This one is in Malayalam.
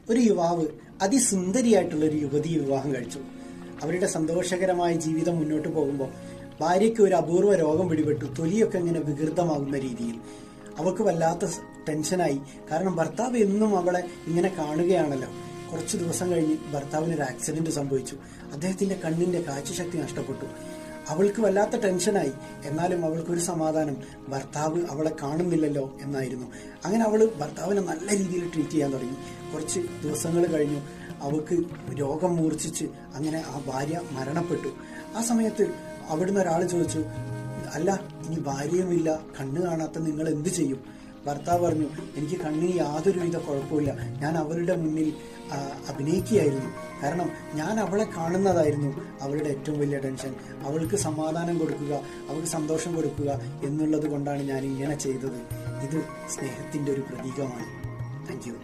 ഒരു യുവാവ് അതിസുന്ദരിയായിട്ടുള്ള ഒരു യുവതിയെ വിവാഹം കഴിച്ചു. അവരുടെ സന്തോഷകരമായ ജീവിതം മുന്നോട്ട് പോകുമ്പോൾ ഭാര്യയ്ക്ക് ഒരു അപൂർവ രോഗം പിടിപെട്ടു. തൊലിയൊക്കെ ഇങ്ങനെ വികൃതമാകുന്ന രീതിയിൽ അവൾക്ക് വല്ലാത്ത ടെൻഷനായി. കാരണം ഭർത്താവ് എന്നും അവളെ ഇങ്ങനെ കാണുകയാണല്ലോ. കുറച്ച് ദിവസം കഴിഞ്ഞ് ഭർത്താവിന് ഒരു ആക്സിഡന്റ് സംഭവിച്ചു. അദ്ദേഹത്തിന്റെ കണ്ണിന്റെ കാഴ്ചശക്തി നഷ്ടപ്പെട്ടു. അവൾക്ക് വല്ലാത്ത ടെൻഷനായി. എന്നാലും അവൾക്കൊരു സമാധാനം, ഭർത്താവ് അവളെ കാണുന്നില്ലല്ലോ എന്നായിരുന്നു. അങ്ങനെ അവള് ഭർത്താവിനെ നല്ല രീതിയിൽ ട്രീറ്റ് ചെയ്യാൻ തുടങ്ങി. കുറച്ച് ദിവസങ്ങൾ കഴിഞ്ഞു. അവൾക്ക് രോഗം മൂർച്ഛിച്ച് അങ്ങനെ ആ ഭാര്യ മരണപ്പെട്ടു. ആ സമയത്ത് അവിടുന്ന് ഒരാൾ ചോദിച്ചു, അല്ല, ഇനി ഭാര്യയുമില്ല, കണ്ണ് കാണാത്ത നിങ്ങൾ എന്ത് ചെയ്യും? ഭർത്താവ് പറഞ്ഞു, എനിക്ക് കണ്ണിന് യാതൊരുവിധ കുഴപ്പമില്ല, ഞാൻ അവരുടെ മുന്നിൽ അഭിനയിക്കുകയായിരുന്നു. കാരണം ഞാൻ അവളെ കാണുന്നതായിരുന്നു അവളുടെ ഏറ്റവും വലിയ ടെൻഷൻ. അവൾക്ക് സമാധാനം കൊടുക്കുക, അവൾക്ക് സന്തോഷം കൊടുക്കുക എന്നുള്ളത് കൊണ്ടാണ് ഞാൻ ഇങ്ങനെ ചെയ്തത്. ഇത് സ്നേഹത്തിന്റെ ഒരു പ്രതീകമാണ്. Thank you.